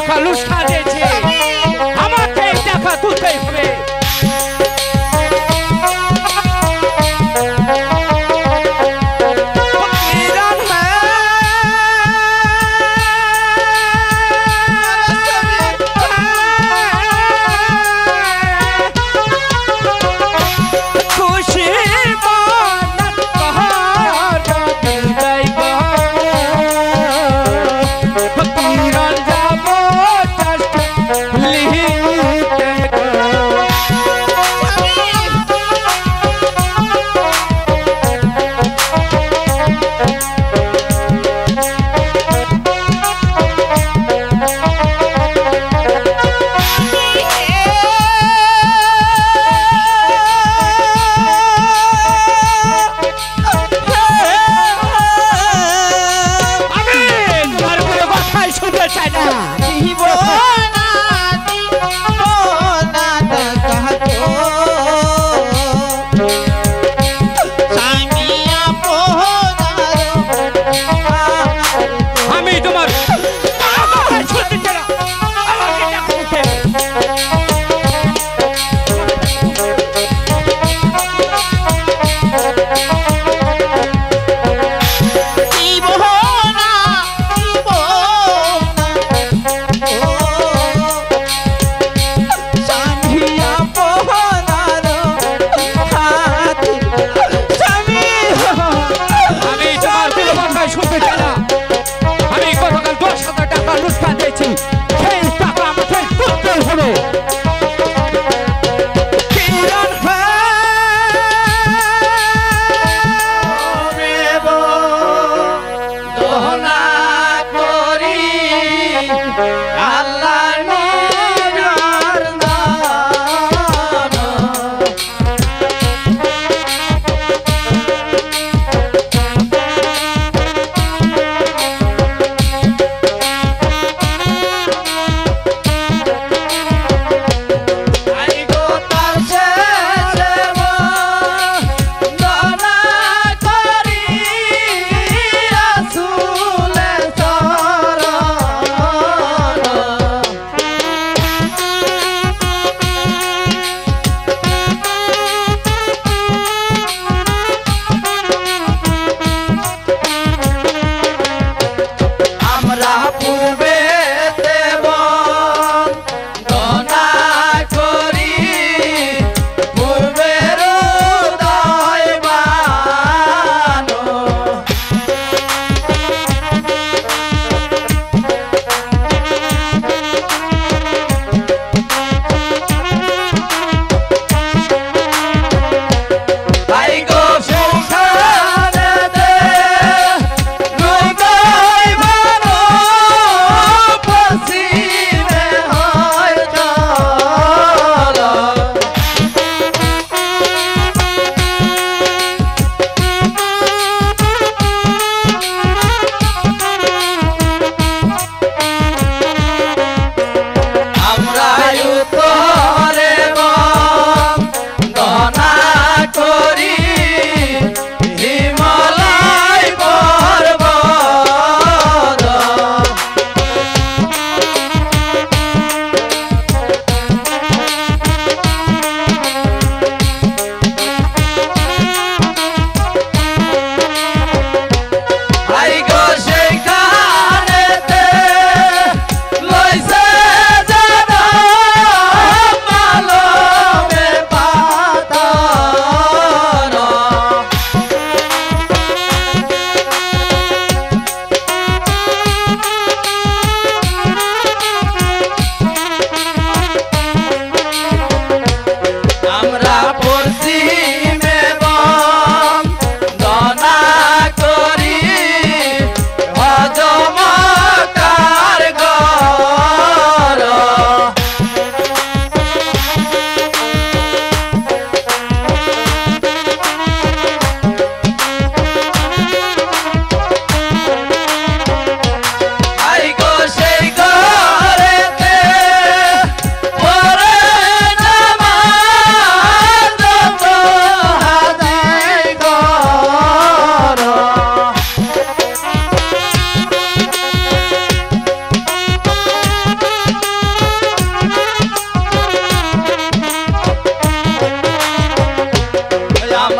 কালু সাজেছে, আমাকে দেখা তুলতেই হবে।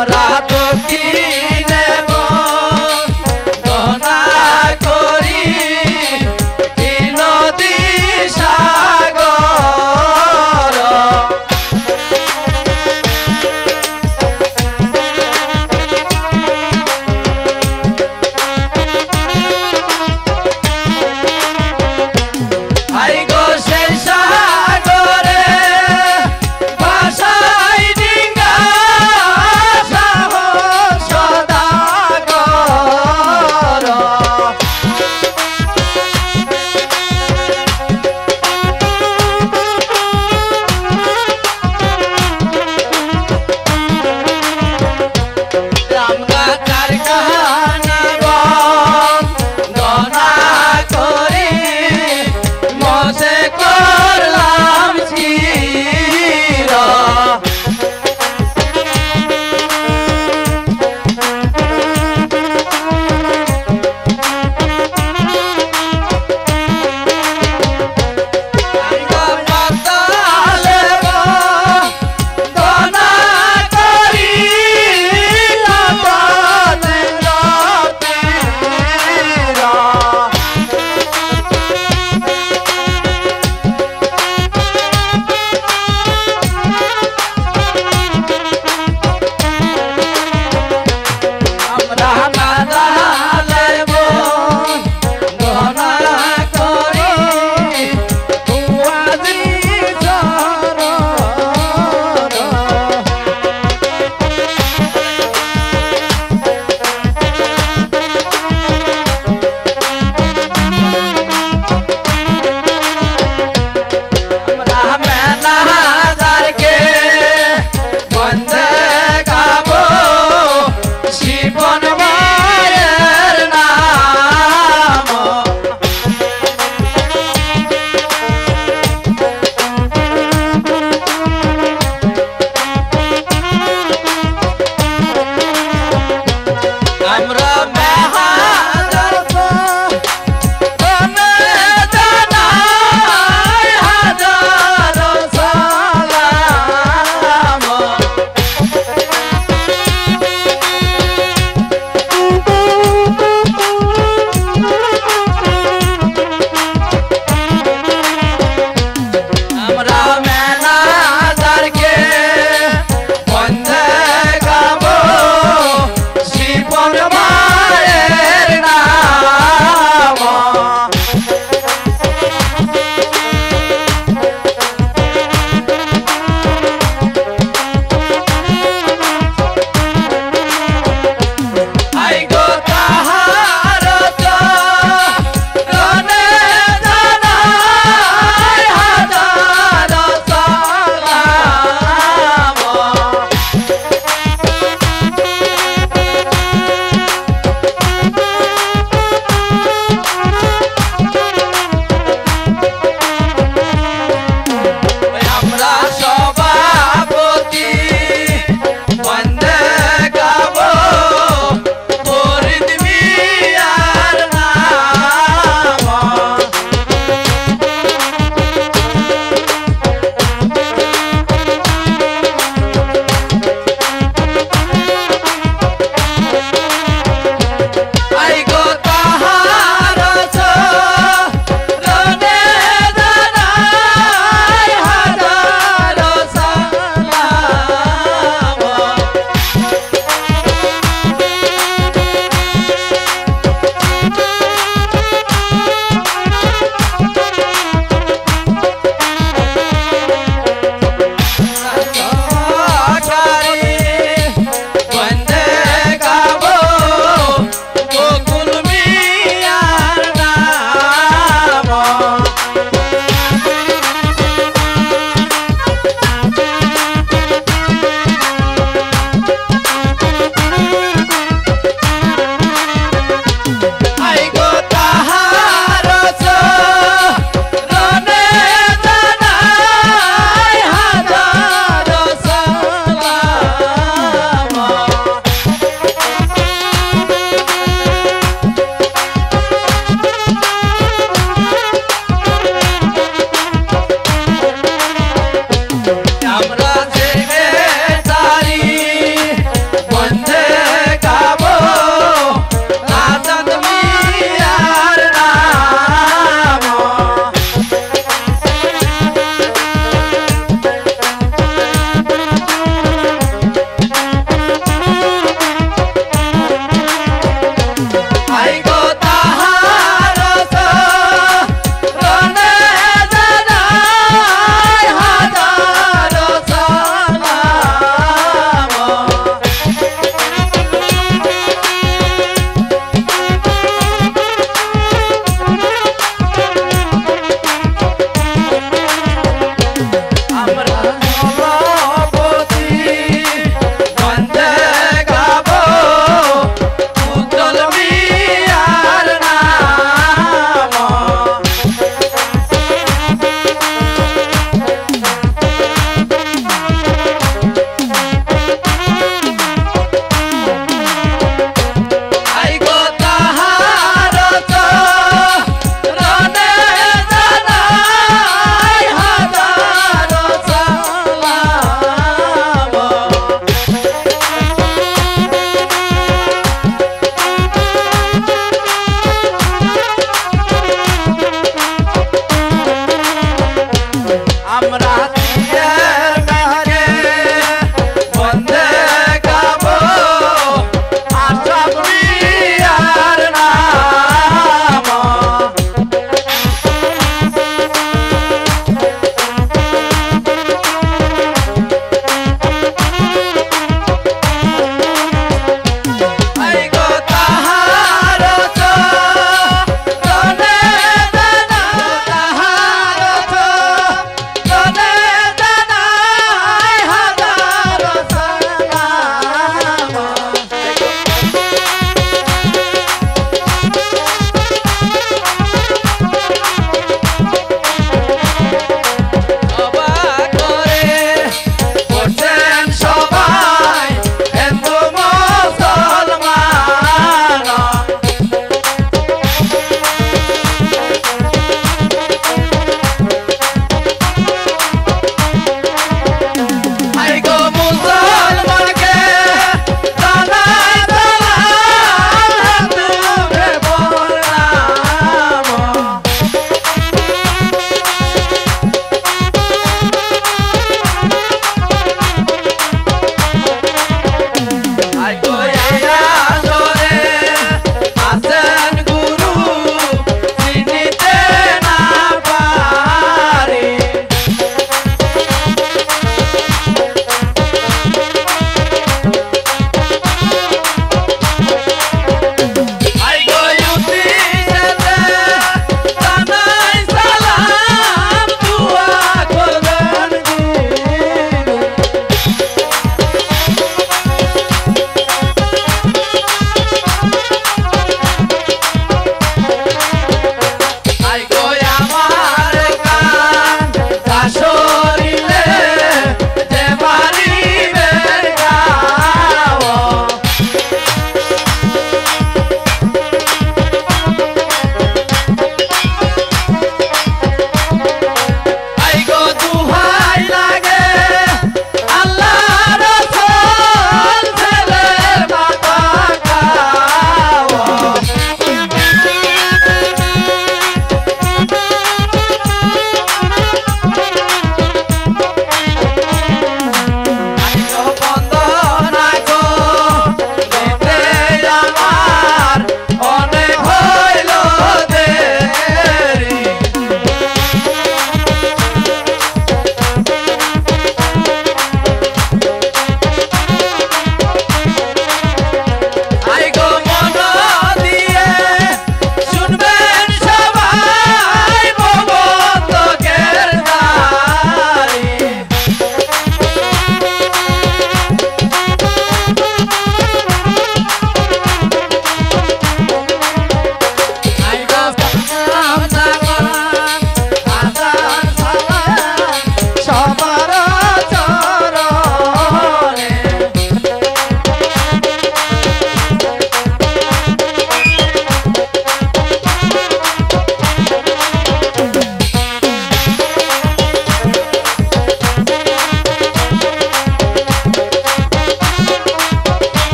আমরা দক্ষিণে গহনা করি কি নদী সাগর আই গো সেই সাগরে ভাষাই ডিঙ্গা সাহস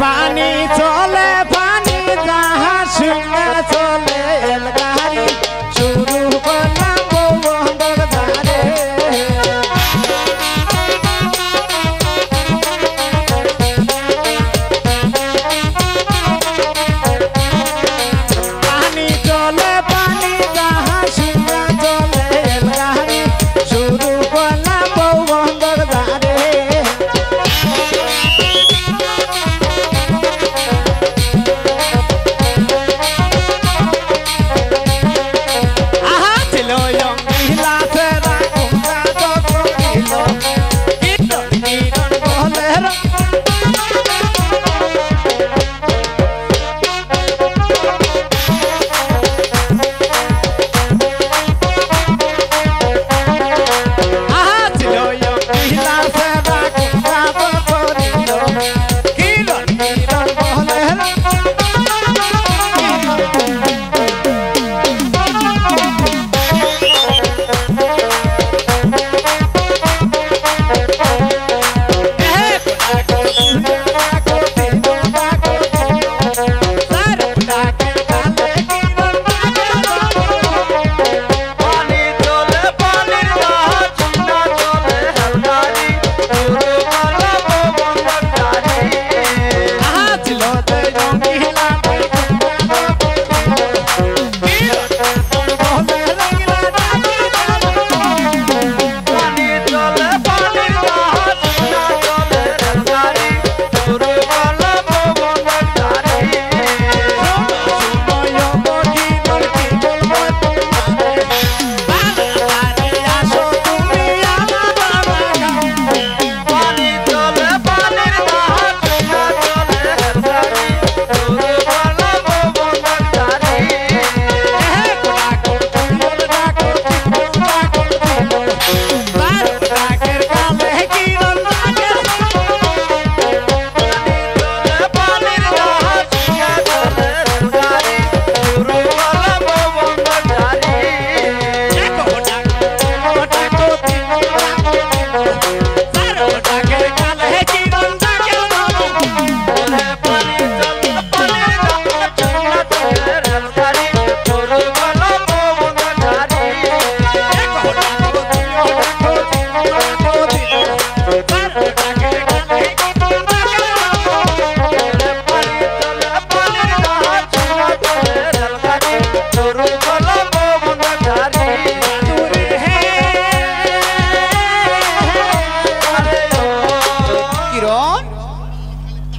পানি চলে পানি জাহাজ সঙ্গে চলে এলগাড়ি শুরু করলাম বন্দর ধারে পানি চলে পানি জাহাজ সঙ্গে চলে এলগাড়ি শুরু করলাম বন্দর ধারে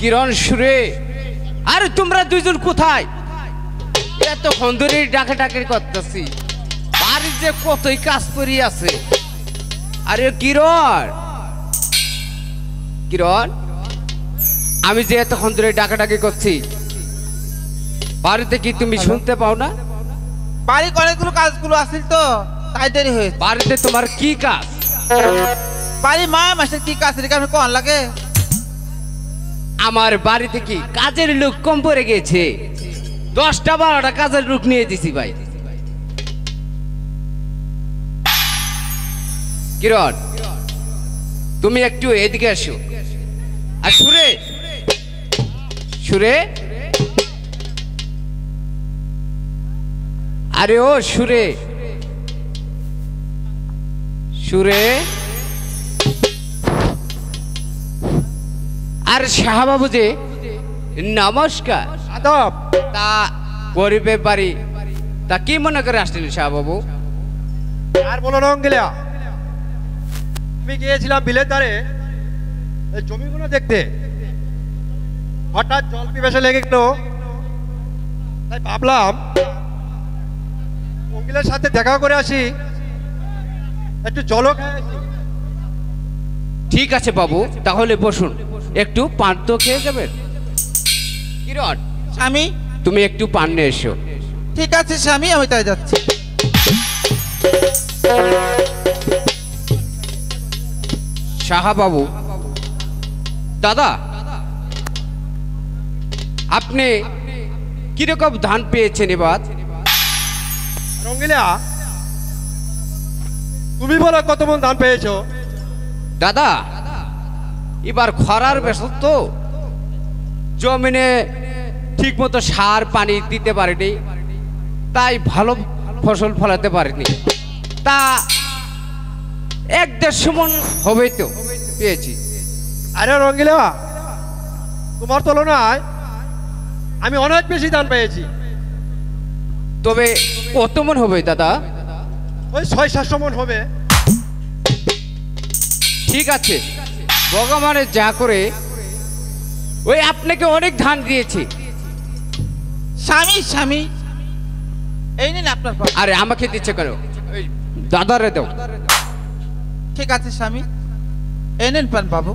কিরণ সুরে আরে তোমরা দুইজন কোথায় এতক্ষণ ধরে ডাকাডাকি করতেছি বাড়ির যে কতই কাজ করি আছে আরে কিরণ কিরণ আমি যে এতক্ষণ ধরে ডাকাডাকি করছি বাড়িতে কি তুমি শুনতে পাও না বাড়ির অনেকগুলো কাজগুলো আসছিল তো তাই দেরি হয়েছে বাড়িতে তোমার কি কাজ বাড়ি মা মাসের কি কাজ রেখে আমি কখন লাগে আমার বাড়িতে কি কাজের লোক কম পড়ে গেছে 10টা 12টা কাজের লোক নিয়ে দিছি ভাই কিরণ তুমি একটু এদিকে আসো আর সুরে সুরে আরে ও সুরে সুরে আর শাহবাবু যে নমস্কার আদব তা গরিবের বাড়ি তা কি মনে করে আসলেন শাহবাবু আর বলো রঙ্গিলা আমি গিয়েছিলাম বিলের ধারে এই জমিগুলো দেখতে হঠাৎ জল পিপাসা লেগে গেল তাই ভাবলাম রঙ্গিলার সাথে দেখা করে আসি একটু জলও খেয়ে আসি ঠিক আছে বাবু তাহলে বসুন একটু পান তো খেয়ে যাবেন কিরণ স্বামী তুমি একটু পান নিয়ে এসো ঠিক আছে স্বামী আমি তাই যাচ্ছি শাহবাবু দাদা আপনি কিরকম ধান পেয়েছেন এবার রঙ্গিলা তুমি বলো কত মন ধান পেয়েছো দাদা এবার খরার বেশ তো জমিনে ঠিক মতো সার পানি দিতে পারিনি, তাই ভালো ফসল ফলাতে পারিনি। তা 1-1.5 মণ হবে তো পেয়েছি। আরে রঙ্গিলা, তোমার তুলনায় আমি অনেক বেশি ধান পেয়েছি। তবে কত মণ হবে দাদা? ওই 6-700 মণ হবে। ঠিক আছে, ভগবানের যা করে ওই আপনাকে অনেক ধান দিয়েছি। স্বামী স্বামী, এই নিন আপনার পান। আরে আমাকে দিচ্ছে কেন? ওই দাদারে দাও। ঠিক আছে স্বামী, এই নিন পান বাবু।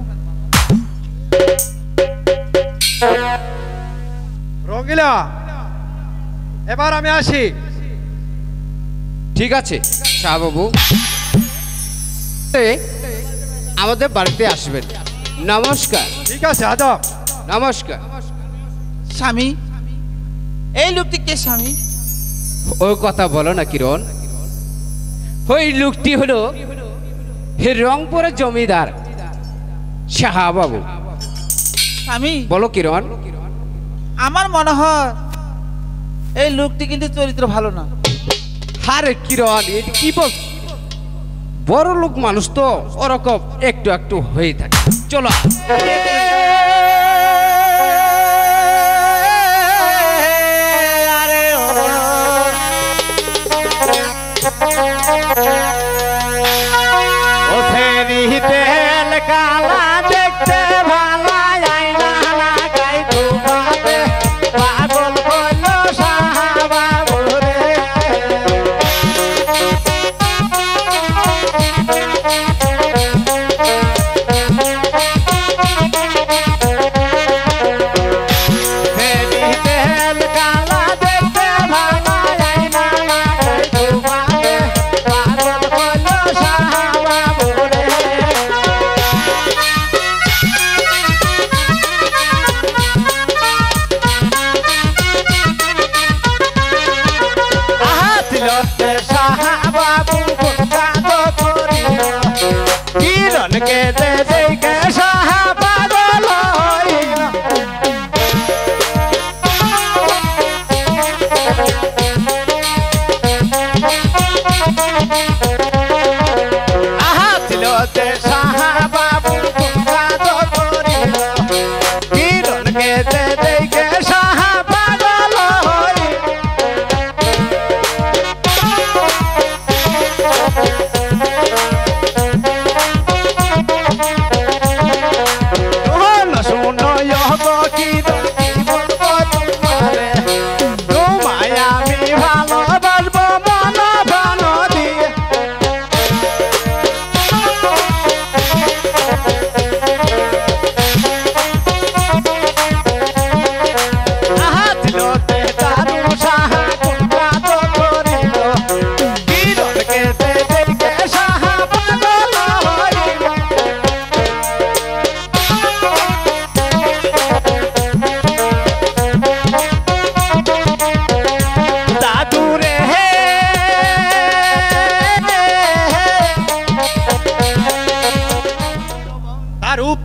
রঙ্গিলা, এবার আমি আসি। ঠিক আছে শাহবাবু, আমাদের বাড়িতে আসবেন। নমস্কার। ঠিক আছে, আদাব। নমস্কার। স্বামী, এই লোকটি কে স্বামী? ওই কথা বলো না কিরণ। ওই লোকটি হলো হে রংপুরের জমিদার শাহবাবু। স্বামী, বলো কিরণ। আমার মনে হয় এই লোকটি কিন্তু চরিত্র ভালো না। আরে কিরণ, এটা কি বল? বড় লোক মানুষ তো ওরকম একটু একটু হয়ে থাকে। চলো।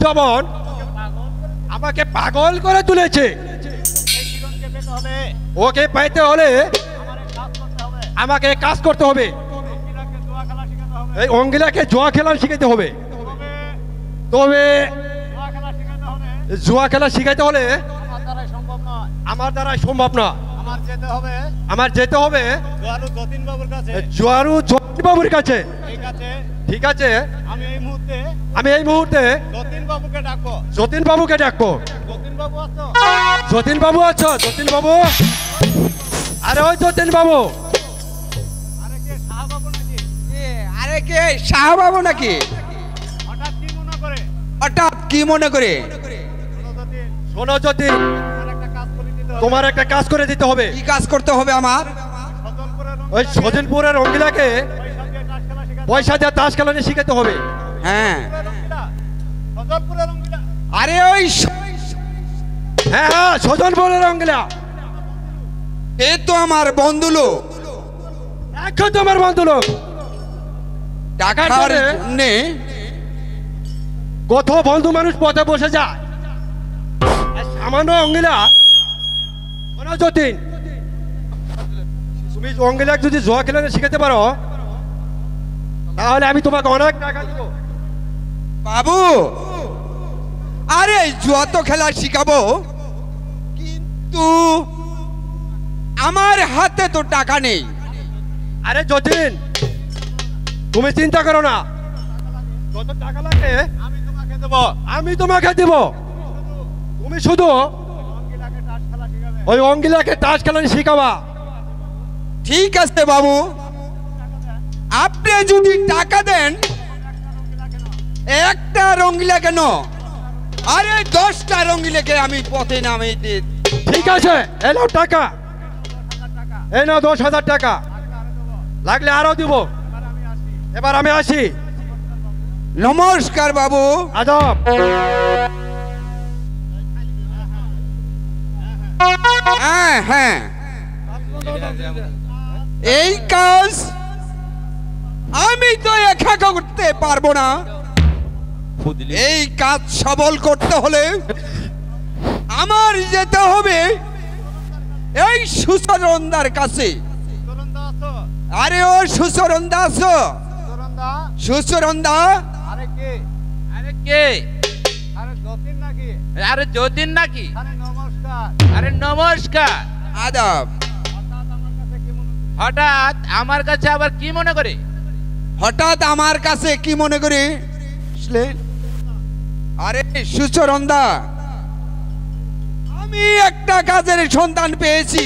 যেমন আমাকে পাগল করে তুলেছে, ওকে পাইতে হলে আমাকে কাজ করতে হবে। এই অঙ্গিলাকে জুয়া খেলা শিখাইতে হবে। তবে জুয়া খেলা শিখাইতে হলে আমার দ্বারা সম্ভব না। আমার যেতে হবে জুয়ারু যতীন বাবুর কাছে। ঠিক আছে, আমি এই মুহূর্তে যতীন বাবুকে ডাকবো। যতীন বাবু আছো? যতীন বাবু, আরে ওই যতীন বাবু। আরে কে শাহবাবু নাকি? হঠাৎ কি মনে করে? শোনো যতীন, তোমার একটা কাজ করে দিতে হবে। কি কাজ করতে হবে আমার? ওই সজনপুরের রঙ্গিলাকে পয়সা দিয়ে তাস খেলা শিখাতে হবে। হ্যাঁ, আরে ওই হ্যাঁ হ্যাঁ, সজনপুরের রঙ্গিলা। এ তো আমার বন্ধু লোক। এখন তোমার বন্ধু লোক টাকার জন্যে কত বন্ধু মানুষ পথে বসে যায়, সামান্য অঙ্গিলা শোনো যতীন, তুমি অঙ্গিলা যদি জুয়া খেলা শিখাতে পারো তাহলে আমি তোমাকে অনেক টাকা দেবো। বাবু, আরে জুয়া তো খেলা শিখাবো, কিন্তু আমার হাতে তো টাকা নেই। আরে যতীন, তুমি চিন্তা করো না, যত টাকা লাগে আমি তোমাকে দেবো, আমি তোমাকে দেব। তুমি শুধু ওই অঙ্গিলাকে তাস খেলা শিখাবা। ঠিক আছে বাবু, আপনি যদি টাকা দেন, একটা রঙ্গিলা কেন, আরে 10টা রঙ্গিলাকে আমি পথে নামিয়ে দিই। ঠিক আছে, এই নাও টাকা, এই নাও 10,000 টাকা, লাগলে আরো দিব। এবার আমি আসি। নমস্কার বাবু। আদব। হ্যাঁ হ্যাঁ, এই কাজ আমি তো একা করতে পারবো না। এই কাজ সবল করতে হলে আমার যেতে হবে এই সুচরণদার কাছে। আরে ও সুচরণদা আছো? সুচরণদা, আরে কে? আরে যতীন নাকি? আরে নমস্কার। আদাব। হঠাৎ আমার কাছে আবার কি মনে করে? হঠাৎ আমার কাছে কি মনে করি? আরে সুচরণদা, আমি একটা কাজের সন্ধান পেয়েছি।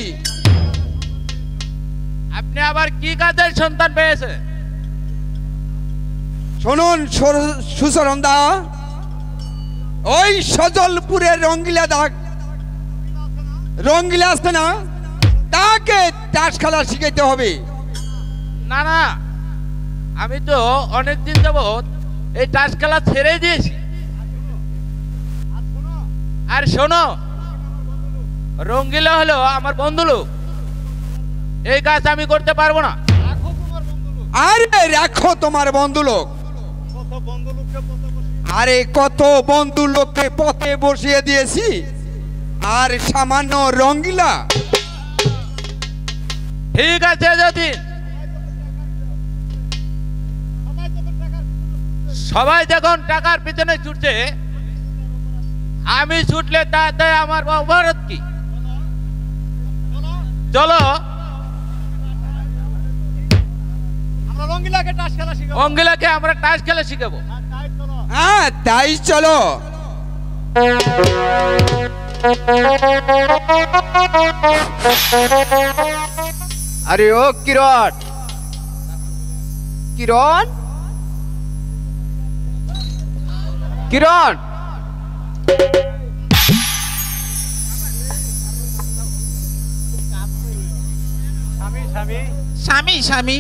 আপনি আবার কি কাজের সন্তান পেয়েছে? শুনুন সুচরণদা, ওই সজলপুরের রঙ্গিলা আছে না, তাকে তাস খেলা শিখাইতে হবে। না না, আমি তো অনেকদিন যাবত এই তাস খেলা ছেড়ে দিয়েছি। আর শোনো, রঙ্গিলা হলো আমার বন্ধু লোক, এই কাজ আমি করতে পারবো না। আরে রাখো তোমার বন্ধু লোক। আরে কত বন্ধু লোককে পথে বসিয়ে দিয়েছি, আর সামান্য রঙ্গিলা। ঠিক আছে যতীন, সবাই যখন টাকার পিছনে ছুটছে, আমি ছুটলে তাতে আমার অবরোধ কি? চলো অঙ্গিলাকে আমরা তাস খেলা শিখাবো। হ্যাঁ তাই চলো। আরে ও কিরণ, কিরণ, কিরণ, স্বামী স্বামী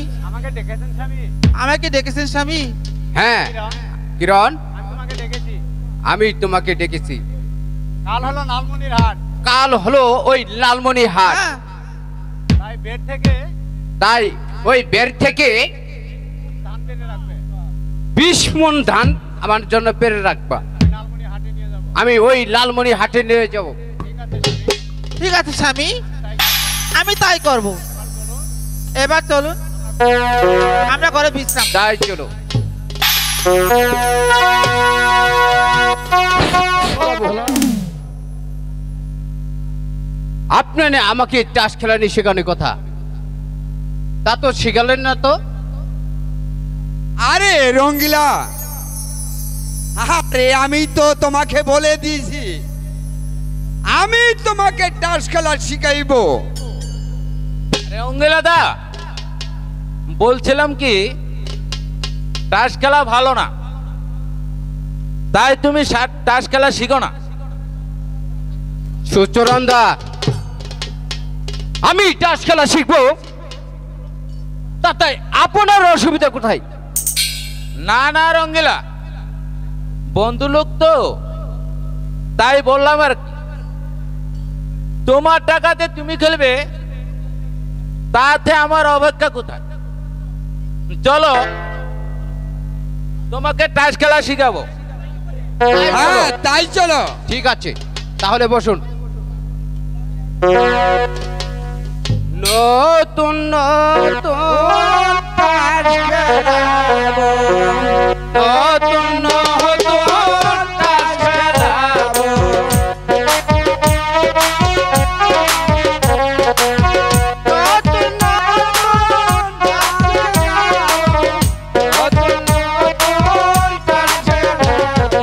আমাকে ডেকেছেন স্বামী? হ্যাঁ কিরণ, আমি তোমাকে ডেকেছি। কাল হলো ওই লালমনি হাট, হ্যাঁ, তাই ওই বের থেকে 20 মণ ধান আমার জন্য পেরে রাখবা। আমি ওই লালমনি হাটে নিয়ে যাব। ঠিক আছে স্বামী, আমি তাই করব। এবার চলুন আমরা ঘরে বিশ্রাম। তাই চলো। আপনারা আমাকে তাস খেলা নিয়ে শেখানোর কথা, তা তো শিখালেন না তো। আরে রঙ্গিলা, আরে আমি তো তোমাকে বলে দিয়েছি, আমি তোমাকে তাস খেলা শিখাইবো। অঙ্গিলা দা, বলছিলাম কি, তাস খেলা ভালো না, তাই তুমি তাস খেলা শিখো না। সুচরণ দা, আমি তাস খেলা শিখবো, তাতে আপনার অসুবিধা কোথায়? না না রঙ্গিলা, বন্ধু লোক তো, তাই বললাম। আর তোমার টাকাতে তুমি খেলবে, তাতে আমার অপেক্ষা কোথায়? চলো তোমাকে তাস খেলা শিখাবো। হ্যাঁ তাই চলো। ঠিক আছে, তাহলে বসুন। নতুন নতুন তাস খেলাবো, নতুন নতুন তাস খেলাবো। নতুন নতুন তাস খেলাবো, নতুন নতুন তাস খেলাবো।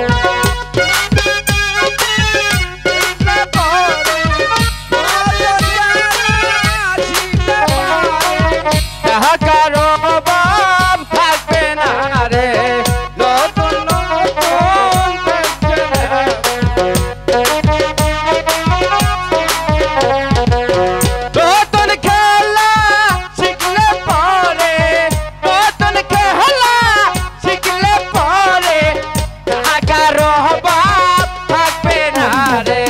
কারো বাপ থাকবে না রে, নতুন নতুন নতুন খেলা শিখলে পরে, নতুন খেলা শিখলে পরে কারো বাপ থাকবে না রে।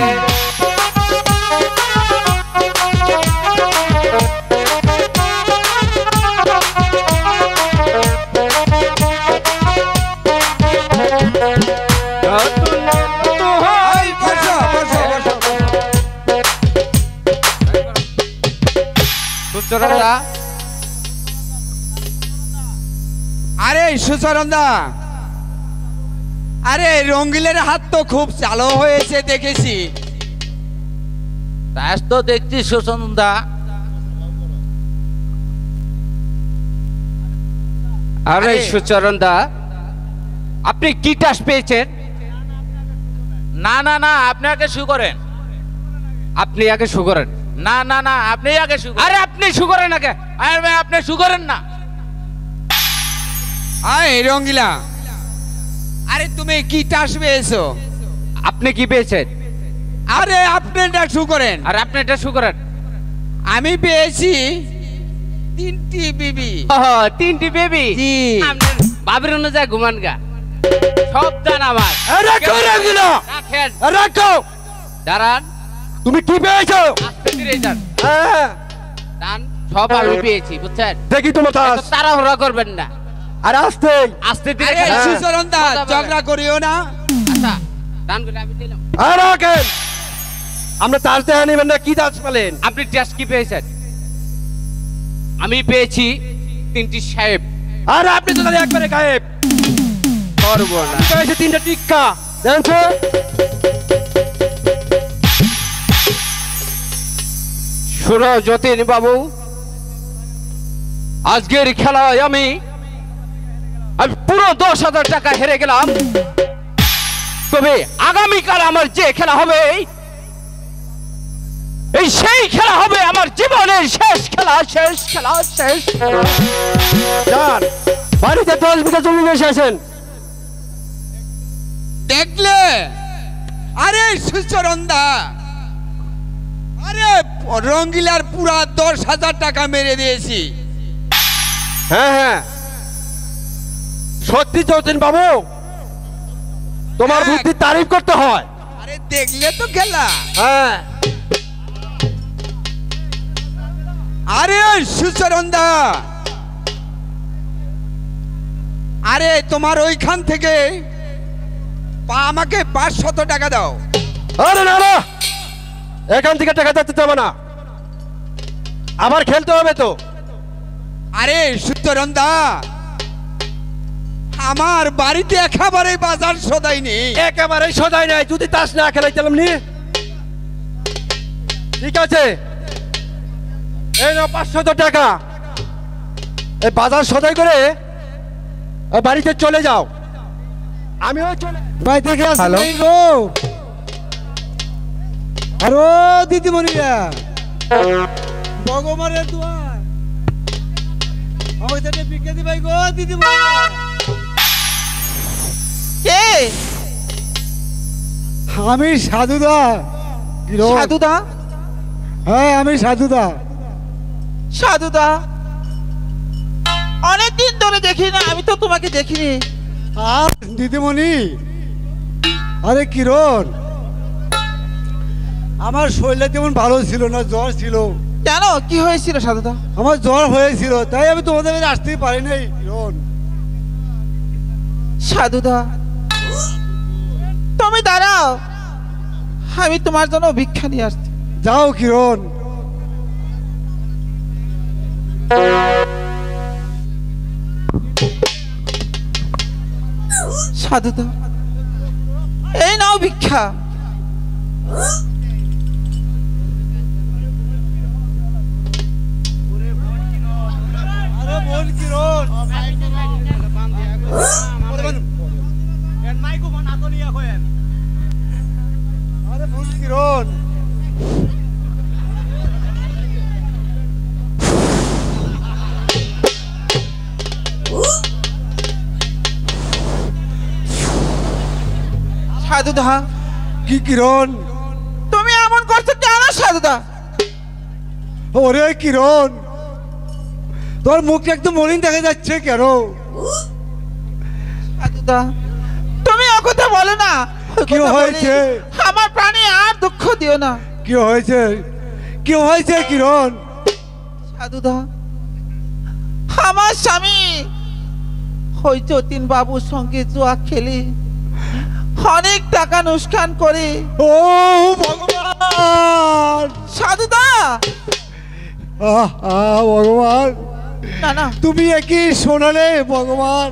সুচরণদা, আরে সুচরণদা, আরে রঙ্গিলের হাত তো খুব চালু হয়েছে দেখেছি। তাস তো দেখছি সুচন্দা। আরে সুচরণদা, আপনি কি টাস পেয়েছেন? না না না, আপনি আগে শু করেন। আপনি আগে শু করেন। না না না, আপনি আগে শু করেন। আরে আপনি শু করেন আগে। আরে ভাই, আপনি শু করেন না। আয় রঙ্গিলা, আরে তুমি কি টাস পেয়েছো? আপনি কি পেয়েছেন? আরে আপনি এটা শু করেন। আর আপনি এটা শু করেন। আমি পেয়েছি 3টি বিবি। তিনটি বেবি। জি। আপনার বাবির অনুযায়ী ঘুমান গা, সব দান আমার। রাখো রঙ্গিলা, রাখেন, রাখো। দাঁড়ান, তুমি কি পেয়েছো? আস্তে ধীরে যান। হ্যাঁ, দান সব আমি পেয়েছি, বুঝছেন? দেখি তোমার তাস। এত তাড়াহুড়া করবেন না, আর আস্তে। আস্তে ধীরে আরে খেলেন। সুচরণদা, কথা বলেন। ঝগড়া করিও না। আচ্ছা, দানগুলো আমি দিলাম। আর রাখেন। আমরা তাস দেখা নেবেন না, কি তাস পেলেন? আপনি টেস্ট কি পেয়েছেন? আমি পেয়েছি 3টি সাহেব। আর আপনি তো তাহলে একবারে গায়েব। করবো না। পেয়েছে 3টা টিক্কা, জানছো? শোনো যতীন বাবু, আজকের খেলায় আমি পুরো 10,000 টাকা হেরে গেলাম। তবে আগামীকাল আমার যে খেলা হবে, এই সেই খেলা হবে আমার জীবনের শেষ খেলা, শেষ খেলা, শেষ খেলা। যান, বাড়িতে 10 বিঘা জমি নিয়ে এসেছেন। দেখলে? আরে সুচরণদা, আরে রঙ্গিলার পুরা 10,000 টাকা মেরে দিয়েছি। হ্যাঁ হ্যাঁ, সত্যি যতীন বাবু, তোমার হ্যাঁ। বুদ্ধি তারিফ করতে হয়। আরে দেখলে তো খেলা। হ্যাঁ, আরে সুচরণদা, আরে তোমার ওইখান থেকে আমাকে 500 টাকা দাও। আরে না না, এখান থেকে টাকা দিতে হবে না, আবার খেলতে হবে তো। আরে সুচরণদা, আমার বাড়িতে একেবারে বাজার সদাই নেই। একেবারে সদাই নাই, যদি তাস না খেলাইতাম নি। ঠিক আছে, এই নাও 500 টাকা, এই বাজার সদাই করে এই বাড়িতে চলে যাও। আমিও চলে ভাই থেকে হ্যালো। আসলে গো আরো দিদিমণিরা ভগবানের দুয়ার আমাকে তাহলে বিকে দিবাই গো দিদিমণিরা। কে? আমি সাধুদা। সাধুদা? হ্যাঁ আমি সাধুদা। সাধুদা, অনেকদিন ধরে দেখি না, আমি তো তোমাকে দেখিনি। আর দিদিমণি, আরে কিরণ, আমার শরীরটা তেমন ভালো ছিল না, জ্বর ছিল। কেন, কি হয়েছিল সাধুদা? আমার জ্বর হয়েছিল, তাই আমি তোমাদের বাড়ি আসতেই পারি নাই কিরণ। সাধুদা, তুমি দাঁড়াও, আমি তোমার জন্য ভিক্ষা নিয়ে আসছি। যাও কিরণ। সাধুদা, এই নাও ভিক্ষা। আরে বোন কিরণ, আরে বোন কিরণ, সাধুদা, কি কিরণ? তুমি এমন করছো কেন সাধুদা? ওরে কিরণ, তোর মুখটা একদম মলিন দেখা যাচ্ছে কেন? সাধুদা, তুমি ও কথা বলো না। ওই কি কথা হয়েছে? বলে আমার প্রাণে আর দুঃখ দিও না। কি হয়েছে? কি হয়েছে কিরণ? সাধুদা, আমার স্বামী ওই যতীন বাবুর সঙ্গে জুয়া খেলে অনেক টাকা নুকসান করে। ও ভগবান! সাধুদা, ভগবান, না না, তুমি একই শোনালে ভগবান।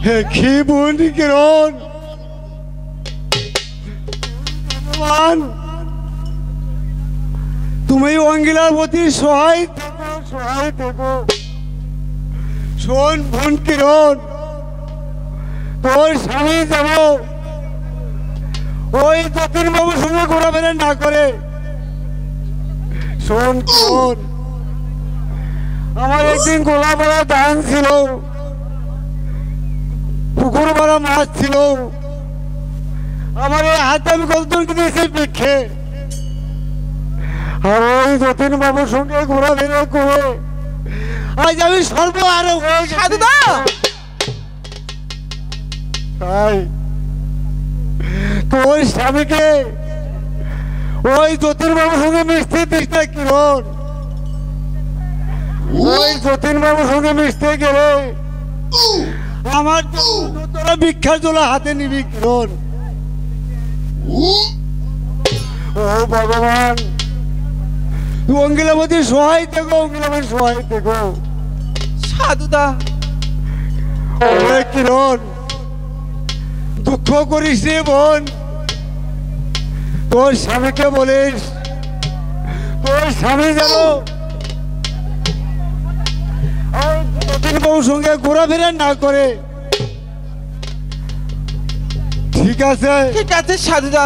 হে কি বোন কিরণ, ভগবান তুমি অঙ্গিলার প্রতি সহায় থেকো, সহায় থেকো। শোন বোন কিরণ, তোর স্বামী যাব ওই যতীন বাবুর সঙ্গে ঘোরাফেরা না করে। শোন কিরণ, আমার একদিন গোলা ভরা ধান ছিল, পুকুর ভরা মাছ ছিল, আমার এই হাতে আমি কতজনকে দিয়েছি ভিক্ষে। আর ওই যতীন বাবুর সঙ্গে ঘোরাফেরা করে আজ আমি সর্বহারা হয়ে গেছি। সাধুদা, তাই তোর স্বামীকে ওই যতীন বাবুর সঙ্গে মিশতে দিস না কিরণ। ওই যতীন বাবুর সঙ্গে মিশতে গেলে আমার তোরা ভিক্ষার জোলা হাতে নিবি কিরণ। ও ভগবান, তুই অঙ্গিলাবতী সহায় থেকো, অঙ্গিলাবতী সহায় থেকো। সাধুদা, ওরে কিরণ, দুঃখ করিস রে বোন। তোর স্বামীকে বলিস তোর স্বামী যেন যতীন বাবুর সঙ্গে ঘোরাফেরা না করে। ঠিক আছে? ঠিক আছে সাধুদা,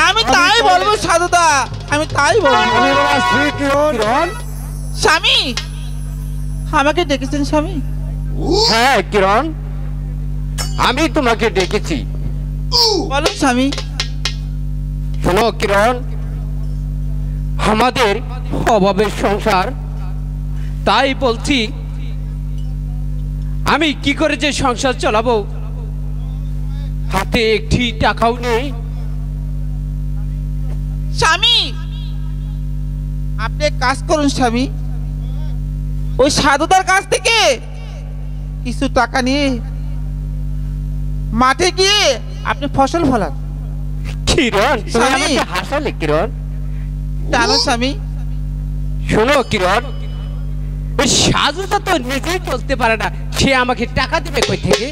আমি তাই বলবো সাধুদা, আমি তাই বলবো। আমি এবার আসছি কিরণ। স্বামী, আমাকে ডেকেছেন স্বামী? হ্যাঁ কিরণ, আমি তোমাকে ডেকেছি। বলো স্বামী। শোনো কিরণ, আমাদের অভাবের সংসার, তাই বলছি আমি কি করে যে সংসার চালাবো, হাতে একটি টাকাও নেই। স্বামী, আপনি এক কাজ করুন স্বামী, ওই সাধুদার কাছ থেকে কিছু টাকা নিয়ে মাঠে গিয়ে আপনি ফসল ফলান। কিরণ, তুমি স্বামী। আমাকে হাসালে কিরণ। জানো স্বামী, শোনো কিরণ, ওই সাধুটা তো নিজেই চলতে পারে না, সে আমাকে টাকা দেবে কই থেকে?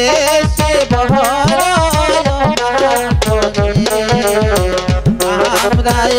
দেশে আমরা ভগবান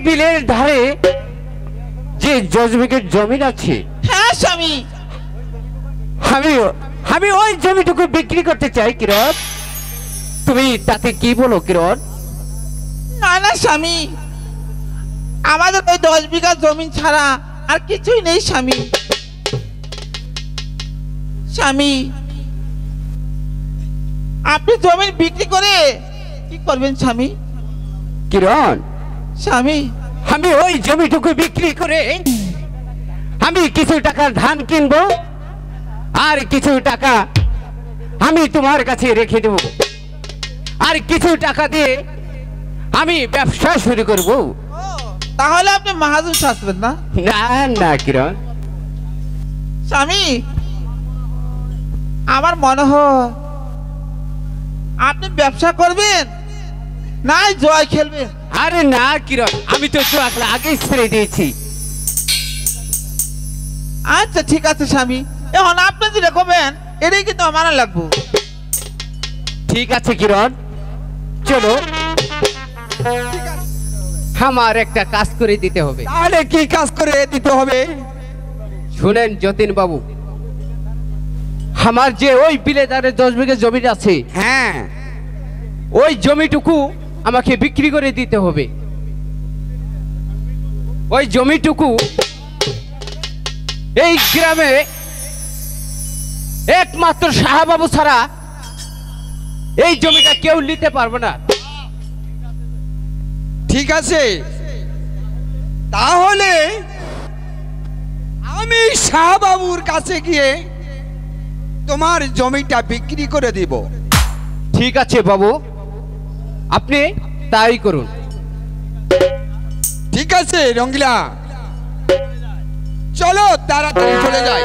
বিলের ধারে যে জজবিকের জমি আছে, হ্যাঁ স্বামী, আমি ওই জমিটুকু বিক্রি করতে চাই। কিরণ, তুমি তাতে কি বলো? কিরণ, না না স্বামী, আমাদের ওই 10 বিঘা জমি ছাড়া আর কিছুই নেই স্বামী। স্বামী, আপনি জমি বিক্রি করে কি করবেন স্বামী? কিরণ, স্বামী, আমি ওই জমিটুকু বিক্রি করে আমি কিছু টাকার ধান কিনবো, আর কিছু টাকা আমি তোমার কাছে রেখে দেব, আর কিছু টাকা দিয়ে আমি ব্যবসা শুরু করব। তাহলে আপনি মাহাজন সাজবেন না? না না কিরণ, স্বামী, আমার মনে হয় আপনি ব্যবসা করবেন না জয় খেলবেন। আরে না কিরণ, আমি তো জুয়া খেলা আগেই ছেড়ে দিয়েছি। আচ্ছা ঠিক আছে স্বামী, এখন আপনি যেটা করবেন এটাই কিন্তু আমার লাগবো। ঠিক আছে কিরণ, চলো, আমার একটা কাজ করে দিতে হবে। তাহলে কি কাজ করে দিতে হবে? শুনেন যতীন বাবু, আমার যে ওই বিলেদারে 10 বিঘা জমি আছে, হ্যাঁ, ওই জমিটুকু আমাকে বিক্রি করে দিতে হবে। ওই জমিটুকু এই গ্রামে একমাত্র সাহাবাবু ছাড়া এই জমিটা কেউ নিতে পারবে না। ঠিক আছে, তাহলে আমি শাহবাবুর কাছে গিয়ে তোমার জমিটা বিক্রি করে দিব। ঠিক আছে বাবু, আপনি তাই করুন। ঠিক আছে রঙ্গিলা, চলো তাড়াতাড়ি চলে যাই।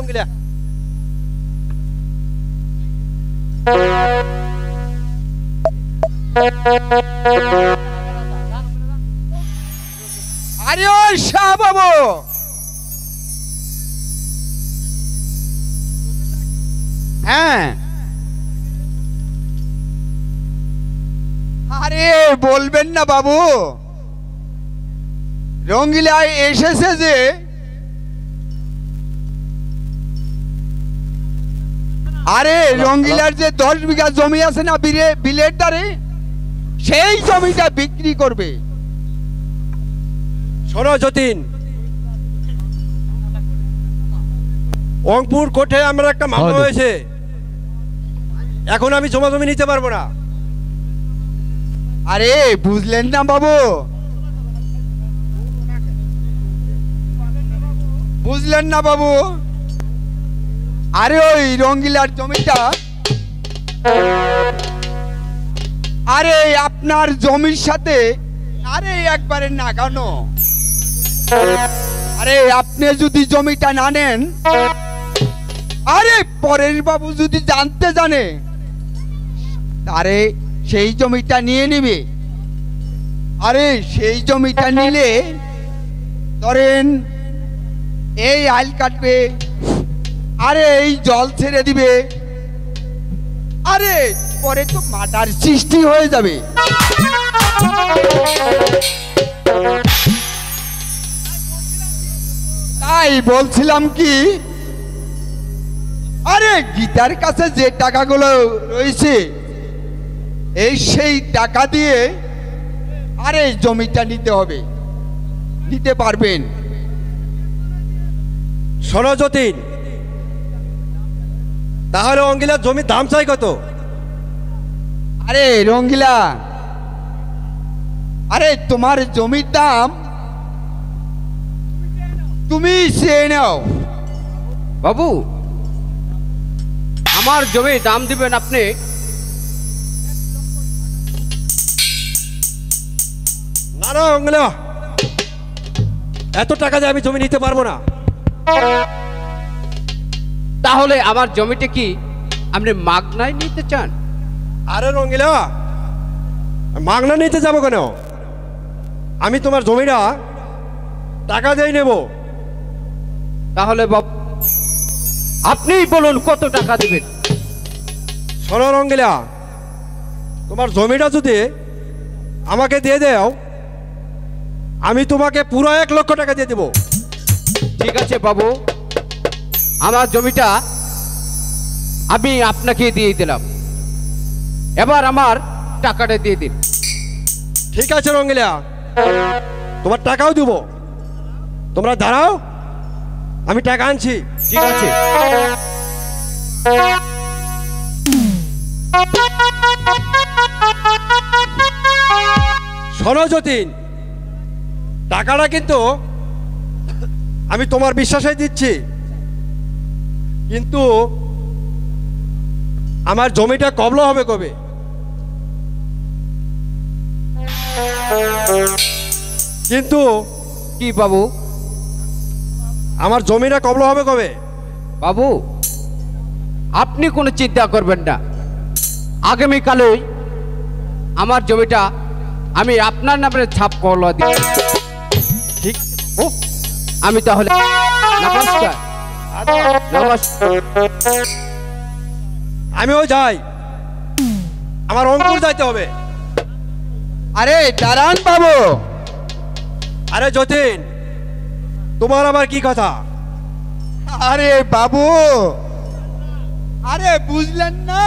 রঙ্গিলা আরে ও শাহ বাবু, হ্যাঁ আরে বলবেন না বাবু, রঙ্গিলায় এসেছে যে আরে রঙ্গিলার যে 10 বিঘা জমি আছে না বিলের দ্বারে, সেই জমিটা বিক্রি করবে। শোনো যতীন, অঙ্কুর কোর্টে আমরা একটা মামলা হয়েছে, এখন আমি জমা জমি নিতে পারবো না। আরে বুঝলেন না বাবু, বুঝলেন না বাবু, আরে ওই রঙ্গিলার জমিটা আরে আপনার জমির সাথে আরে একবারে নাগানো। আরে আপনি যদি জমিটা না নেন, আরে পরেশ বাবু যদি জানতে জানে, আরে সেই জমিটা নিয়ে নিবে। আরে সেই জমিটা নিলে ধরেন এই আইল কাটবে, আরে এই জল ছেড়ে দিবে, আরে পরে তো মাটার সৃষ্টি হয়ে যাবে। তাই বলছিলাম কি, আরে গীতার কাছে যে টাকাগুলো রয়েছে, এই সেই টাকা দিয়ে আরে জমিটা নিতে হবে, নিতে পারবেন। শোনো যতীন, তাহলে অঙ্গিলার জমির দাম চাই কত? আরে রঙ্গিলা, আরে তোমার জমির দাম তুমি চেয়ে নাও। বাবু, আমার জমির দাম দিবেন আপনি না না অঙ্গিলা, এত টাকা দিয়ে আমি জমি নিতে পারবো না। তাহলে আমার জমিটা কি আপনি মাগনায় নিতে চান? আরে রঙ্গিলা, মাগনা নিতে যাবো কেন? আমি তোমার জমিটা টাকা দিয়ে নেব। তাহলে বাবু আপনিই বলুন কত টাকা দিবেন। শোনো রঙ্গিলা, তোমার জমিটা যদি আমাকে দিয়ে দাও, আমি তোমাকে পুরো 1 লক্ষ টাকা দিয়ে দেবো। ঠিক আছে বাবু, আমার জমিটা আমি আপনাকে দিয়ে দিলাম, এবার আমার টাকাটা দিয়ে দিন। ঠিক আছে রঙ্গিলা, তোমার টাকাও দেবো, তোমরা দাঁড়াও, আমি টাকা আনছি। ঠিক আছে। শোনো যতীন, টাকাটা কিন্তু আমি তোমার বিশ্বাসে দিচ্ছি, কিন্তু আমার জমিটা কবলা হবে কবে? কিন্তু কি বাবু? আমার জমিটা কবলা হবে কবে? বাবু আপনি কোনো চিন্তা করবেন না, আগামীকালই আমার জমিটা আমি আপনার নামে ছাপ করলা দিই। ঠিক ও আমি তাহলে নমস্কার। নমস্কার। আমিও যাই, আমার অঙ্কুর যাইতে হবে। আরে দাঁড়ান বাবু, আরে যতীন, তোমার আবার কি কথা? আরে বাবু, আরে বুঝলেন না,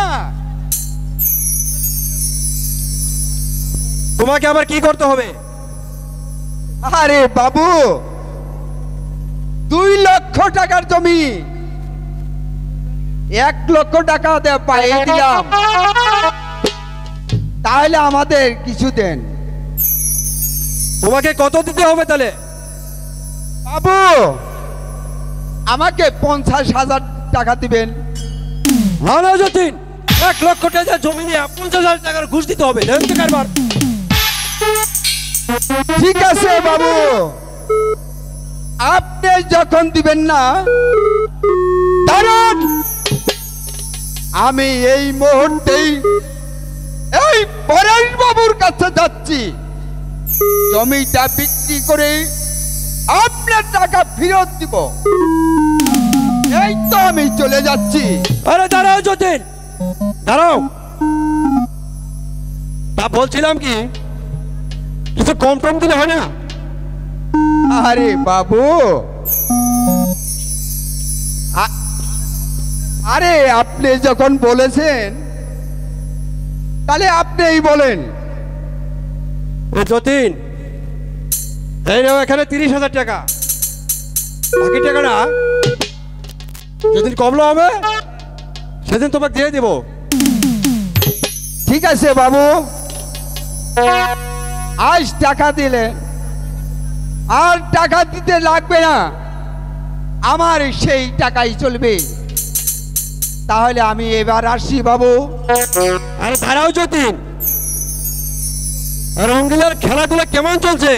তোমাকে আবার কি করতে হবে? আরে বাবু 2 লক্ষ টাকার জমি 1 লক্ষ টাকা পাইয়ে দিলাম, তাহলে আমাদের কিছু দেন। তোমাকে কত দিতে হবে তাহলে? বাবু আমাকে 50,000 টাকা দিবেন। না না যতীন, 1 লক্ষ টাকা জমি নিয়ে 50,000 টাকার ঘুষ দিতে হবে। দেন তো কারবার। ঠিক আছে বাবু, আপনি যখন দিবেন না দাঁড়ান, আমি এই মুহূর্তেই এই পরেশ বাবুর কাছে যাচ্ছি, জমিটা বিক্রি করে আপনার টাকা ফেরত দিব। এই তো আমি চলে যাচ্ছি। আরে দাঁড়াও যতীন, দাঁড়াও। তা বলছিলাম কি, কিছু কম টম দিলে হয় না? আরে বাবু, আরে আপনি যখন বলেছেন তাহলে আপনিই বলেন। ও যতীন, এই নাও এখানে 30,000 টাকা। বাকি টাকাটা যেদিন কমলো হবে সেদিন তোমাকে দিয়ে দেবো। ঠিক আছে বাবু, আজ টাকা দিলে আর টাকা দিতে লাগবে না, আমার সেই টাকাই চলবে। তাহলে আমি এবার আসি বাবু। আরে দাঁড়াও যতীন, রঙ্গিলার খেলাধুলা কেমন চলছে?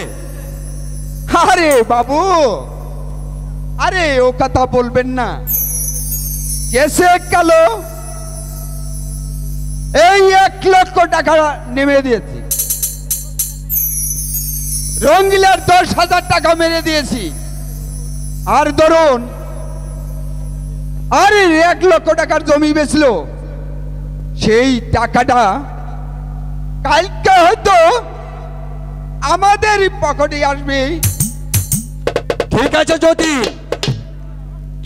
আরে বাবু, আরে ও কথা বলবেন না, কেসে কালো এই 1 লক্ষ টাকা নেমে দিয়েছি, রঙ্গিলার 10,000 টাকা মেরে দিয়েছি, আর ধরুন আরে 1 লক্ষ টাকার জমি বেচলো, সেই টাকাটা কালকে হয়তো আমাদের পকেটে আসবে। ঠিক আছে যতীন,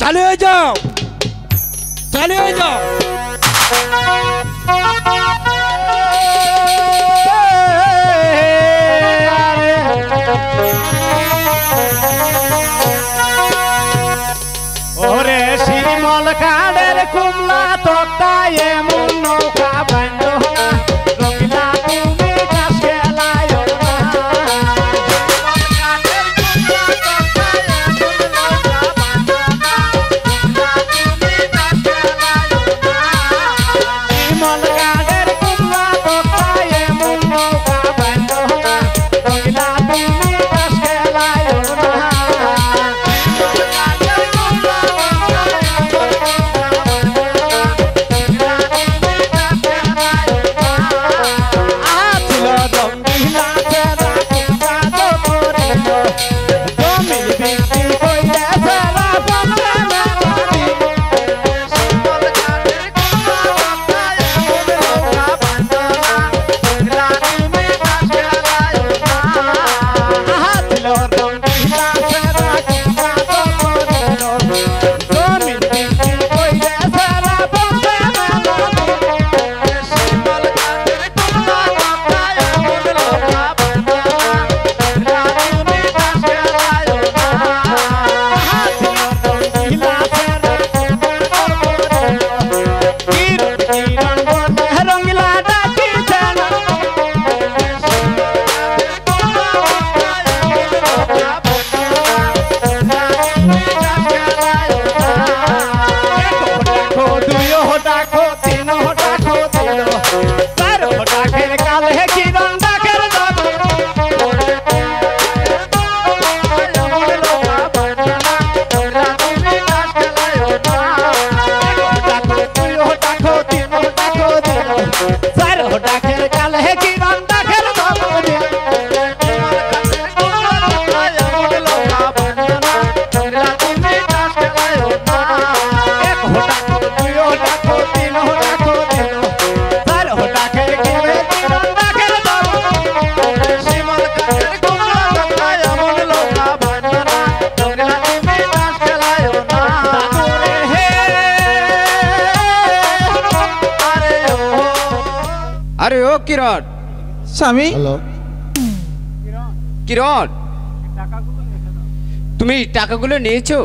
চালিয়ে যাও, চালিয়ে যাও। ওরে শিমল কাঠের কুমলা তক্তা এমন নৌকা বান্ধ না, রঙিলা তুমি চাষ খেলায় না। শিমল কাঠের কুমলা তক্তা এমন নৌকা বান্ধ না, রঙিলা তুমি চাষ খেলায় না। আরে ও কিরণ, স্বামী, কিরণ, তুমি টাকাগুলো নিয়েছো?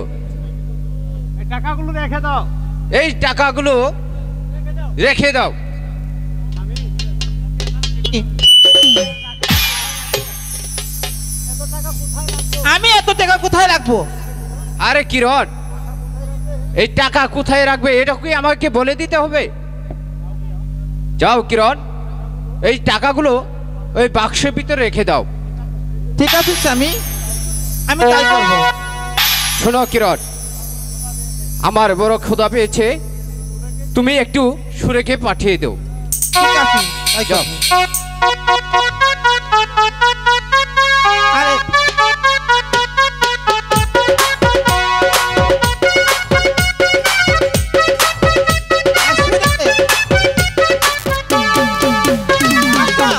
টাকাগুলো রেখে দাও। এই টাকাগুলো রেখে দাও। আমি এত টাকা কোথায় রাখবো? আরে কিরণ, এই টাকা কোথায় রাখবে এটা কি আমাকে বলে দিতে হবে? যাও কিরণ, এই টাকাগুলো ওই বাক্সের ভিতরে রেখে দাও। ঠিক আছে স্বামী, আমি তাই করবো। শোনো কিরণ, আমার বড় ক্ষুধা পেয়েছে, তুমি একটু সুরেকে পাঠিয়ে দাও। ঠিক আছে তাই যাও। করবো। আরে আসবে রে। আচ্ছা।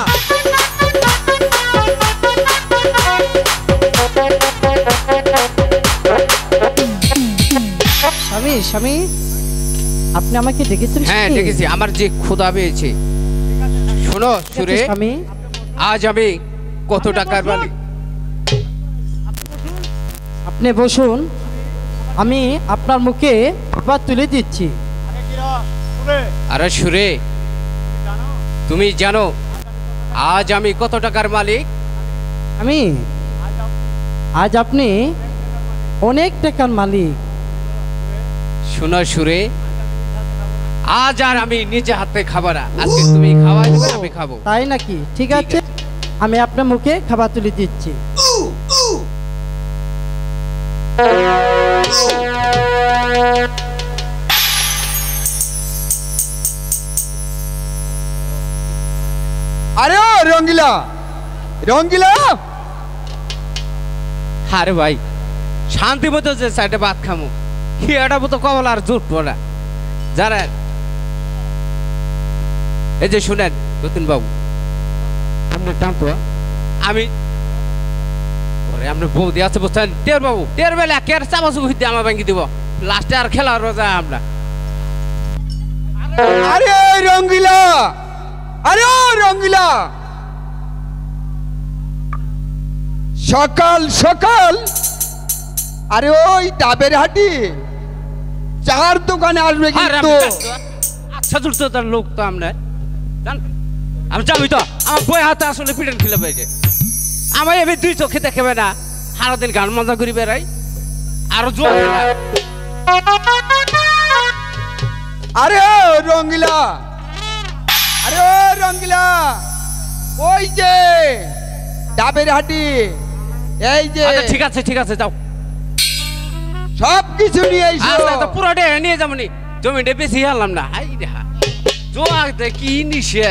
স্বামী স্বামী আপনি আমাকে ডেকেছেন? হ্যাঁ স্বামী? দেখেছি, আমার যে ক্ষুধা পেয়েছে। শোনো সুরে, স্বামী আজ আমি কত টাকার মালিক। আপনি বসুন, আমি আপনার মুখে খাবার তুলে দিচ্ছি। আরে সুরে, তুমি জানো আজ আমি কত টাকার মালিক? আমি আজ আপনি অনেক টাকার মালিক। শোনো সুরে, আজ আর আমি নিজে হাতে খাবো না, আজকে তুমি খাওয়াই দেবে, আমি খাবো। তাই নাকি? ঠিক ঠিক আছে, আমি আপনার মুখে খাবার তুলে দিচ্ছি। আরে ও রঙ্গিলা, রঙ্গিলা, আরে ভাই শান্তি মতো যে সাইডে ভাত খামো, এটা মতো কবল আর জুটবো না জানেন। এই যে শুনেন যতীন বাবু, আপনার দাম তো আমি ওরে আপনার বৌদি আছে বুঝছেন, টের বাবু টের বেলা কে চামচ ঘুরতে আমার ভাঙি দিব, লাস্টে আর খেলার রোজা আমরা। আরে রঙ্গিলা, আরে ও রঙ্গিলা, সকাল সকাল আরে ওই ডাবের হাটি চার দোকানে আসবে আর কিন্তু। আমি জানি তো, আচ্ছা দূর তো তার লোক তো আমরা জান, আমি যাবি তো, আমার বই হাতে আসলে পিটন খেলে পেয়েছে, আমার এবার দুই চোখে দেখবে না, সারাদিন গান মজা করি বেড়াই আরো জোর খেলা। আরে ও রঙ্গিলা, আরে ও রঙ্গিলা, ওই যে ডাবের হাটি, এই যে আচ্ছা ঠিক আছে ঠিক আছে যাও, সব কিছু নিয়ে এসো। আচ্ছা তো পুরোটা নিয়ে যাবো নি, জমিটা বেশি হারলাম না। হাই দেখা জোয়াতে কি নিশে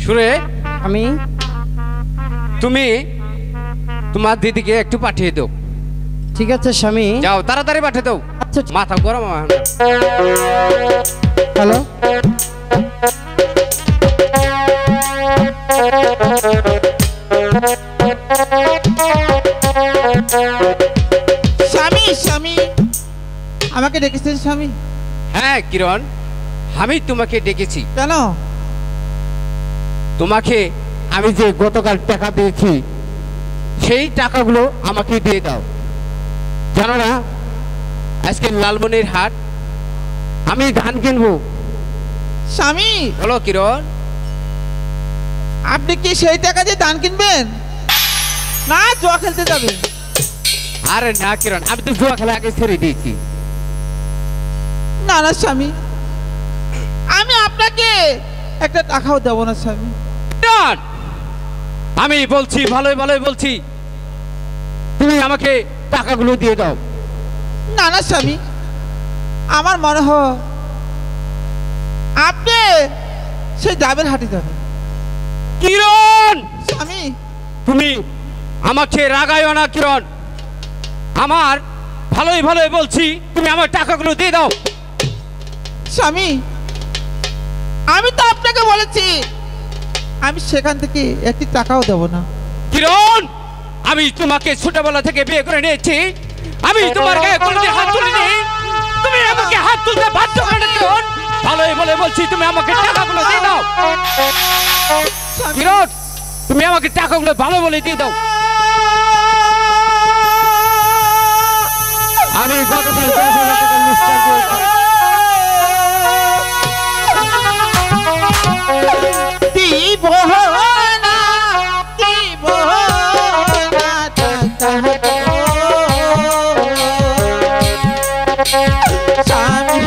সুরে, আমি তুমি তোমার দিদিকে একটু পাঠিয়ে দাও। ঠিক আছে স্বামী। যাও তাড়াতাড়ি পাঠিয়ে দাও, আচ্ছা মাথা গরম আমার। হ্যালো, স্বামী স্বামী আমাকে ডেকেছেন স্বামী? হ্যাঁ কিরণ, আমি তোমাকে ডেকেছি। কেন? তোমাকে আমি যে গতকাল টাকা দিয়েছি সেই টাকাগুলো আমাকে দিয়ে দাও। জানো না আজকে লালমনির হাট, আমি ধান কিনবো। স্বামী বলো কিরণ। আপনি কি সেই টাকা দিয়ে ধান কিনবেন না জুয়া খেলতে যাবেন? আরে না কিরণ, আমি তো জুয়া খেলা আগে ছেড়ে দিয়েছি। না না স্বামী, আমি আপনাকে একটা টাকাও দেবো না স্বামী। কিরণ, আমি বলছি ভালোই ভালোই বলছি, তুমি আমাকে টাকাগুলো দিয়ে দাও। না না স্বামী, আমার মনে হয় আপনি সেই ডাবের হাটে যাবেন। কিরণ, স্বামী তুমি আমাকে রাগাইও না কিরণ, আমার ভালোই ভালোই বলছি, তুমি আমার টাকাগুলো দিয়ে দাও। স্বামী, আমি তো আপনাকে বলেছি আমি সেখান থেকে একটি টাকাও দেব না। কিরণ, আমি তোমাকে ছোটবেলা থেকে বিয়ে করে নিয়েছি, আমি তোমার গায়ে কোনোদিন হাত তুলিনি, তুমি আমাকে হাত তুলতে বাধ্য করে না কিরণ। ভালোই ভালো বলছি, তুমি আমাকে টাকাগুলো দিয়ে দাও। কিরণ, তুমি আমাকে টাকাগুলো ভালো বলে দিয়ে দাও। আমি গতকাল 10,000 টাকা মিস্টার দিয়েছি। দিব না, দিব না টাকা গো। স্বামী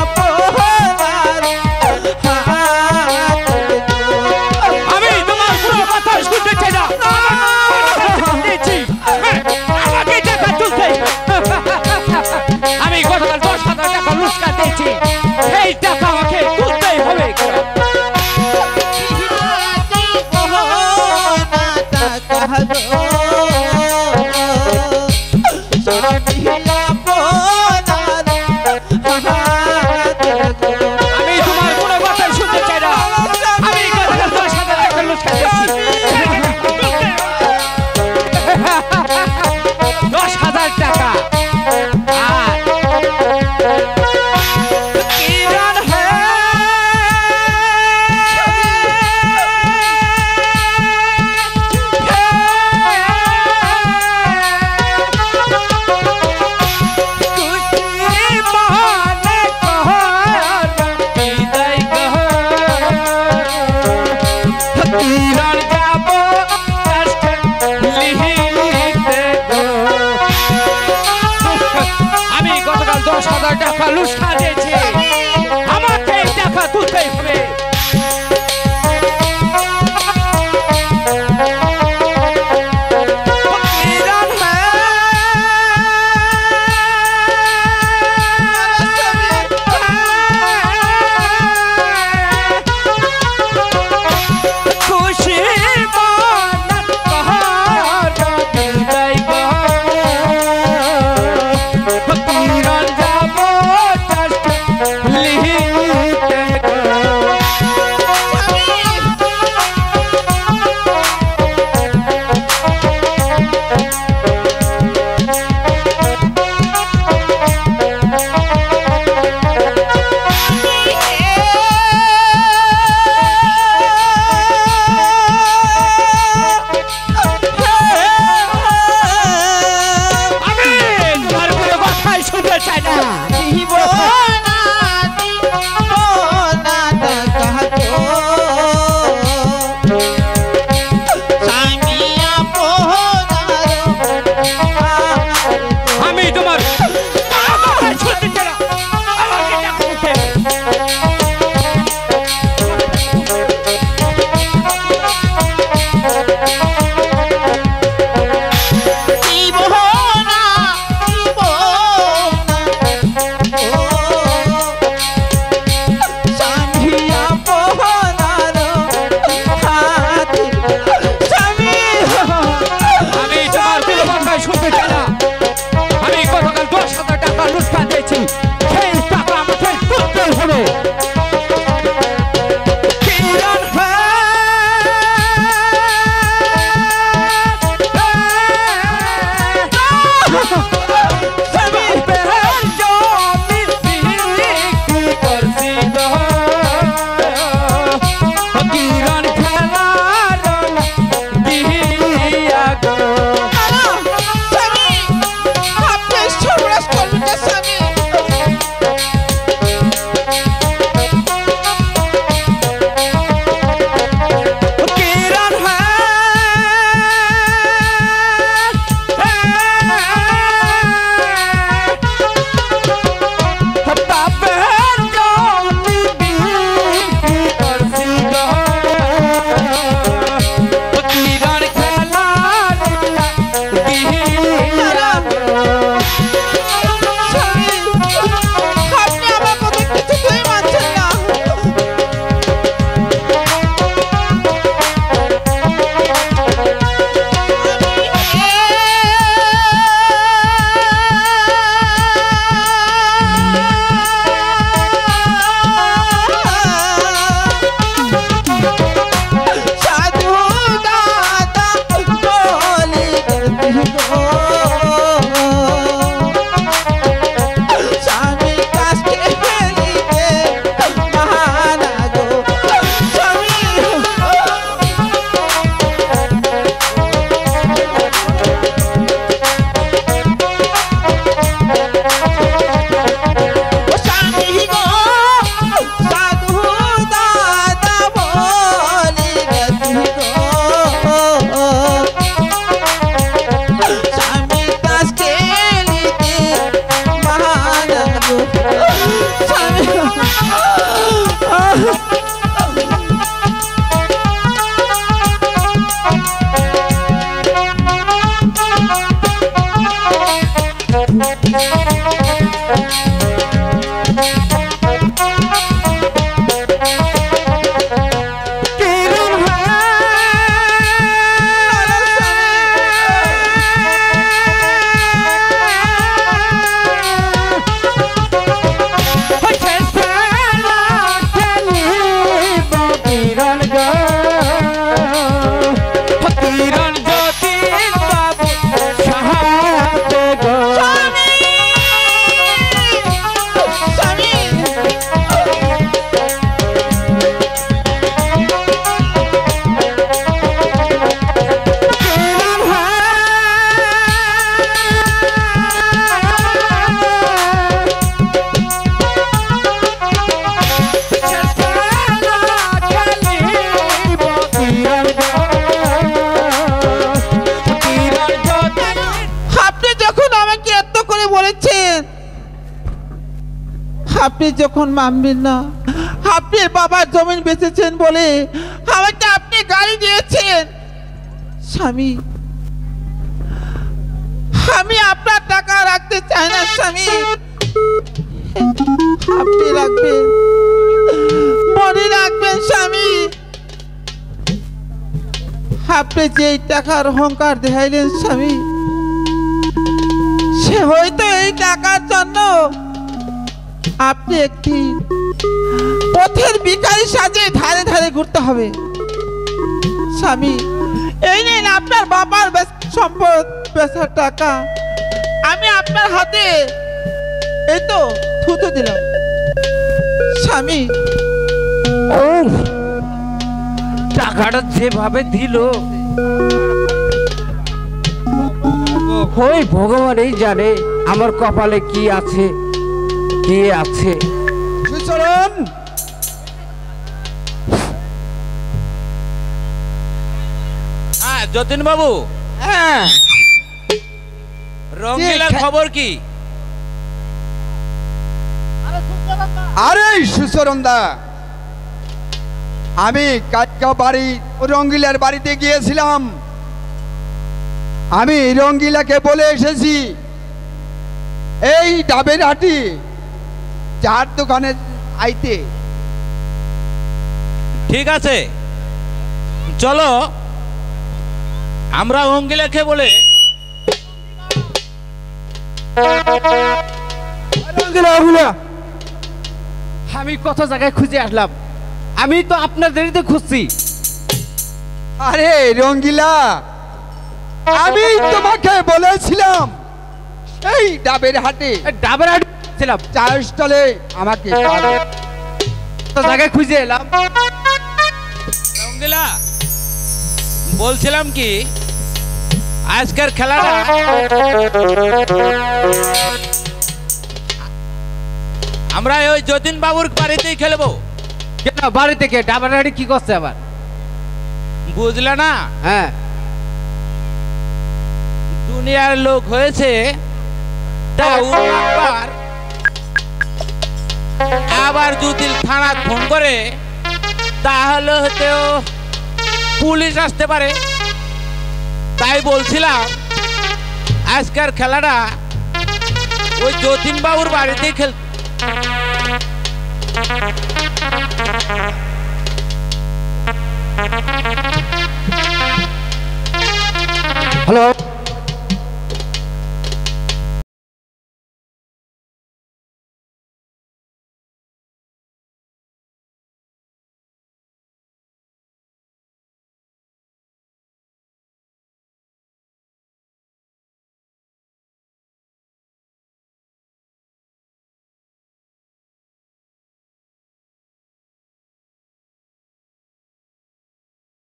আপনার হাত গো। আমি তোমার কোনো কথা শুনতে চাই না। দিয়েছি, আমাকে টাকা তুলতে গো স্বামী আপনার আমি তোমার কোনো কথাই শুনতে চাই না। আমি এই কথাটা 10,000 টাকা লুটে দিয়েছি। 10,000 টাকা। আর কিরণ আমি গতকাল 10,000 টাকা লুটে দিয়েছি। আমাকে এই টাকা তুলতেই হবে। আপনি যখন মানবেন না, আপনি বাবার জমিন বেচেছেন বলে আমাকে আপনি গাড়ি দিয়েছেন। স্বামী, আমি আপনার টাকা রাখতে চাই না স্বামী, আপনি রাখবেন, মনে রাখবেন স্বামী। আপনি যে এই টাকার অহংকার দেখাইলেন স্বামী, সে হয়তো এই টাকার জন্য আপনি একটি পথের ভিখারি সাজে ধারে ধারে ঘুরতে হবে। স্বামী, এই নিন আপনার বাবার সম্পদ বেচার টাকা, আমি আপনার হাতে এই তো থুতু দিলাম। স্বামী, ও টাকাটা যেভাবে দিল, ওই ভগবানই জানে আমার কপালে কি আছে কি আছে। সুচরণ, হ্যাঁ যতীন বাবু, হ্যাঁ রঙ্গিলার খবর কি? আরে সুচরণ দা, আমি কাটকা বাড়ি রঙ্গিলার বাড়িতে গিয়েছিলাম। আমি রঙ্গিলাকে বলে এসেছি এই ডাবের হাটি চার দোকানে আইতে। ঠিক আছে, চলো আমরা রঙ্গিলাকে বলে আমি কত জায়গায় খুঁজে আসলাম, আমি তো আপনার দেরিতে খুঁজছি। আরে রঙ্গিলা, আমি তোমাকে বলেছিলাম এই ডাবের হাটে ডাবের হাট ছিলাম, চার স্টলে আমাকে পাবে। কত জায়গায় খুঁজে এলাম। রঙ্গিলা, বলছিলাম কি আজকের খেলাটা আমরা ওই যতীন বাবুর বাড়িতেই খেলবো। কেন বাড়ি থেকে ডাবের হাটে কি করছে আবার? বুঝলে না, হ্যাঁ, দুনিয়ার লোক হয়েছে তা একবার আবার যদি থানা ফোন করে তাহলে হয়তো পুলিশ আসতে পারে। তাই বলছিলাম আজকের খেলাটা ওই যতীন বাবুর বাড়িতেই খেল।